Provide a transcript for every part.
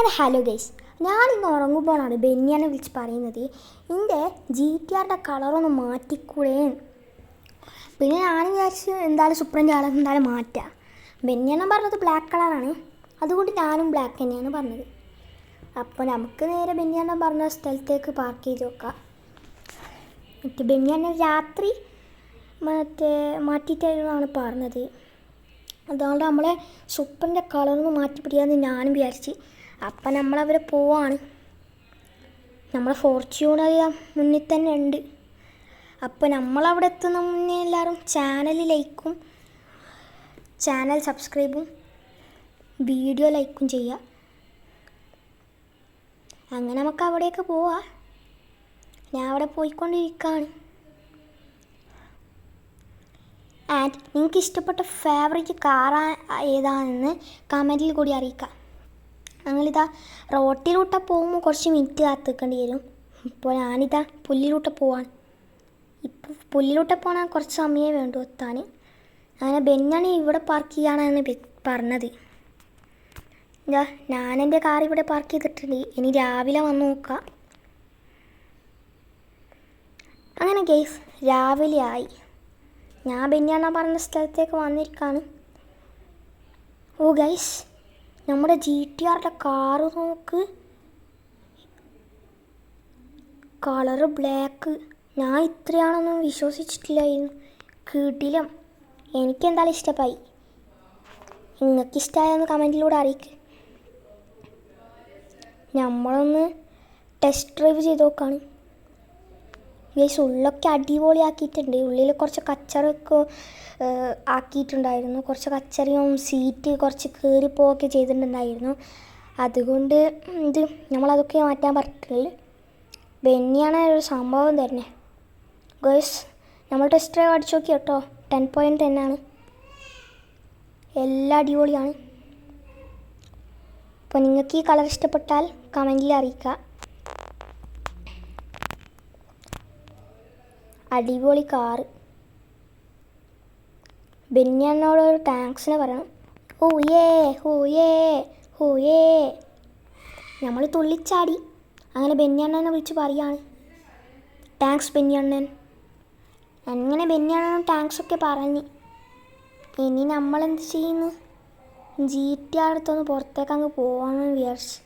അങ്ങനെ hello guys, ഞാനിന്ന് ഉറങ്ങുമ്പോഴാണ് ബെന്യാനെ വിളിച്ച് പറയുന്നത് എൻ്റെ GTR കളറൊന്ന് മാറ്റിക്കൂടെ. പിന്നെ ഞാൻ വിചാരിച്ച് എന്തായാലും സുപ്രൻ്റെ കളർ എന്തായാലും മാറ്റാം. ബെന്യാനം പറഞ്ഞത് ബ്ലാക്ക് കളറാണ്, അതുകൊണ്ട് ഞാനും ബ്ലാക്ക് തന്നെയാണ് പറഞ്ഞത്. അപ്പോൾ നമുക്ക് നേരെ ബെന്യാനം പറഞ്ഞ സ്ഥലത്തേക്ക് പാർക്ക് ചെയ്ത് വെക്കാം. എന്നിട്ട് ബെന്യാനെ രാത്രി മാറ്റിയിട്ടാണ് പറഞ്ഞത്. അതുകൊണ്ട് നമ്മളെ സുപ്പറിൻ്റെ കളറൊന്ന് മാറ്റി പിടിക്കാമെന്ന് ഞാനും വിചാരിച്ച്. അപ്പം നമ്മളവരെ പോവാണ്. നമ്മളെ ഫോർച്യൂണർ മുന്നിൽ തന്നെ ഉണ്ട്. അപ്പോൾ നമ്മളവിടെ എത്തുന്ന മുന്നേ എല്ലാവരും ചാനൽ ലൈക്കും ചാനൽ സബ്സ്ക്രൈബും വീഡിയോ ലൈക്കും ചെയ്യുക. അങ്ങനെ നമുക്ക് അവിടേക്ക് പോവാം. ഞാൻ അവിടെ പോയിക്കൊണ്ടിരിക്കുകയാണ്. ആൻഡ് നിങ്ങൾക്ക് ഇഷ്ടപ്പെട്ട ഫേവറേറ്റ് കാർ ഏതാണെന്ന് കമൻറ്റിൽ കൂടി അറിയിക്കാം. ഞങ്ങളിതാ റോട്ടിലൂട്ട പോകുമ്പോൾ കുറച്ച് മിനിറ്റ് കാത്ത് നിൽക്കേണ്ടി വരും. ഇപ്പോൾ ഞാനിതാ പുല്ലിലൂട്ട പോവാണ്. ഇപ്പോൾ പുല്ലിലൂട്ട പോകാൻ കുറച്ച് സമയമേ വേണ്ടു എത്താൻ. അങ്ങനെ ബെന്യാണ് ഇവിടെ പാർക്ക് ചെയ്യാനാണ് പറഞ്ഞത്. ഞാനെൻ്റെ കാർ ഇവിടെ പാർക്ക് ചെയ്തിട്ടുണ്ട്. ഇനി രാവിലെ വന്ന് നോക്കാം. അങ്ങനെ ഗൈസ് രാവിലെ ആയി. ഞാൻ ബെന്യാന പറഞ്ഞ സ്ഥലത്തേക്ക് വന്നിരിക്കുകയാണ്. ഓ ഗൈസ്, നമ്മുടെ GTR കാറ് നോക്ക്, കളറ് ബ്ലാക്ക്. ഞാൻ ഇത്രയാണെന്നും വിശ്വസിച്ചിട്ടില്ലായിരുന്നു. കിടിലം, എനിക്കെന്തായാലും ഇഷ്ടമായി. നിങ്ങൾക്ക് ഇഷ്ടമായെന്ന് കമൻറ്റിലൂടെ അറിയിക്കുക. നമ്മളൊന്ന് ടെസ്റ്റ് ഡ്രൈവ് ചെയ്ത് നോക്കാണ്. ഗൈസ് ഉള്ളൊക്കെ അടിപൊളിയാക്കിയിട്ടുണ്ട്. ഉള്ളിൽ കുറച്ച് കച്ചറൊക്കെ ആക്കിയിട്ടുണ്ടായിരുന്നു. കുറച്ച് കച്ചറയും സീറ്റ് കുറച്ച് കയറിപ്പോവൊക്കെ ചെയ്തിട്ടുണ്ടായിരുന്നു. അതുകൊണ്ട് നമ്മളതൊക്കെ മാറ്റാൻ പറഞ്ഞിട്ടുള്ളത്. ബെന്യാണ് ഒരു സംഭവം തന്നെ. ഗൈസ് നമ്മൾ ടെസ്റ്റ് ഡ്രൈവ് അടിച്ചു നോക്കി കേട്ടോ. 10.10 ആണ്. എല്ലാം അടിപൊളിയാണ്. അപ്പോൾ നിങ്ങൾക്ക് ഈ കളർ ഇഷ്ടപ്പെട്ടാൽ കമൻറ്റിൽ അറിയിക്കുക. അടിപൊളി കാറ്. ബെന്യാനോട് ഒരു താങ്ക്സിനെ പറയണം. ഹൂയേ. നമ്മൾ തുള്ളിച്ചാടി. അങ്ങനെ ബെന്യാനെ വിളിച്ച് പറയാണ്, താങ്ക്സ് ബെന്യാണ്ണൻ. അങ്ങനെ ബെന്യാനും താങ്ക്സൊക്കെ പറഞ്ഞ്. ഇനി നമ്മളെന്ത് ചെയ്യുന്നു? GTR അടുത്തൊന്ന് പുറത്തേക്ക് അങ്ങ് പോകാമെന്ന് വിചാരിച്ച്.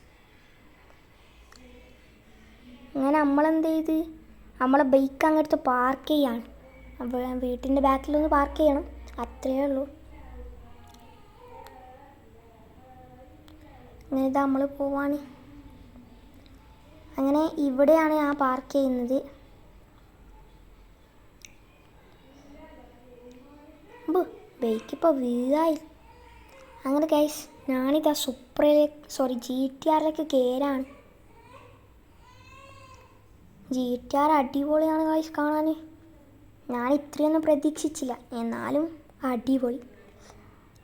അങ്ങനെ നമ്മളെന്ത് ചെയ്ത് നമ്മളെ ബൈക്ക് അങ്ങടുത്ത് പാർക്ക് ചെയ്യാണ്. അപ്പോൾ വീട്ടിൻ്റെ ബാക്കിലൊന്ന് പാർക്ക് ചെയ്യണം, അത്രയേ ഉള്ളൂ. അങ്ങനെ ഇതാ നമ്മൾ പോവാണ്. അങ്ങനെ ഇവിടെയാണ് ഞാൻ പാർക്ക് ചെയ്യുന്നത്. ബൈക്കിപ്പോൾ വീഴായി. അങ്ങനെ ഗൈസ് ഞാനിതാ GTRലേക്ക് കയറാണ്. GTR അടിപൊളിയാണ് ഗൈസ് കാണാൻ. ഞാൻ ഇത്രയൊന്നും പ്രതീക്ഷിച്ചില്ല, എന്നാലും അടിപൊളി.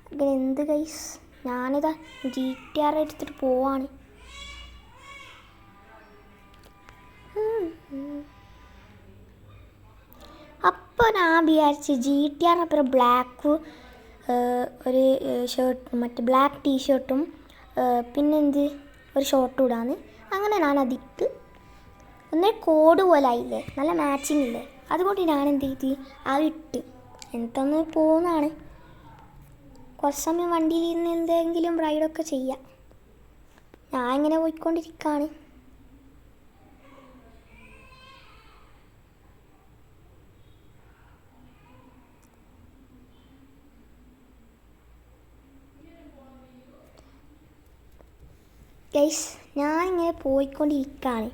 അങ്ങനെ എന്ത് ഗൈസ്, ഞാനിതാ GTR എടുത്തിട്ട് പോവാണ്. അപ്പോൾ ഞാൻ വിചാരിച്ച് GTR അപ്പുറം ബ്ലാക്ക് ഒരു ഷർട്ട് ബ്ലാക്ക് ടീഷർട്ടും പിന്നെന്ത് ഒരു ഷോർട്ടും ഇടാന്ന്. അങ്ങനെ ഞാൻ അതിട്ട് ഒന്നേ കോഡ് പോലെ ആയില്ലേ, നല്ല മാച്ചിങ് ഇല്ലേ. അതുകൊണ്ട് ഞാൻ എന്ത് ചെയ്ത് അതിട്ട് എന്നിട്ടൊന്ന് പോകുന്നതാണ്. കുറച്ച് സമയം വണ്ടിയിൽ ഇരുന്ന് എന്തെങ്കിലും റൈഡൊക്കെ ചെയ്യാം. ഞാൻ ഇങ്ങനെ പോയിക്കൊണ്ടിരിക്കുകയാണ്. ഗൈസ് ഞാനിങ്ങനെ പോയിക്കൊണ്ടിരിക്കുകയാണ്.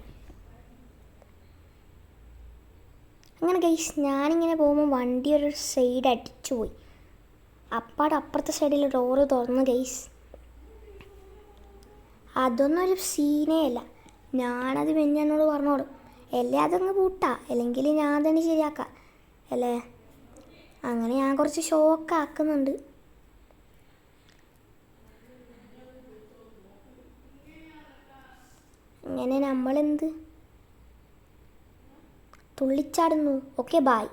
അങ്ങനെ ഗൈസ് ഞാനിങ്ങനെ പോകുമ്പോൾ വണ്ടി ഒരു സൈഡ് അടിച്ചു പോയി. അപ്പുറത്തെ സൈഡിൽ ഡോറ് തുറന്നു ഗൈസ്. അതൊന്നും ഒരു സീനേ അല്ല. ഞാനത് ബെന്യാനോട് പറഞ്ഞോടും, അല്ലേ അതങ്ങ് പൂട്ടാ, അല്ലെങ്കിൽ ഞാൻ തന്നെ ശരിയാക്കാം അല്ലേ. അങ്ങനെ ഞാൻ കുറച്ച് ഷോക്ക് ആക്കുന്നുണ്ട്. അങ്ങനെ നമ്മളെന്ത് തുള്ളിച്ചാടുന്നു. Okay bye.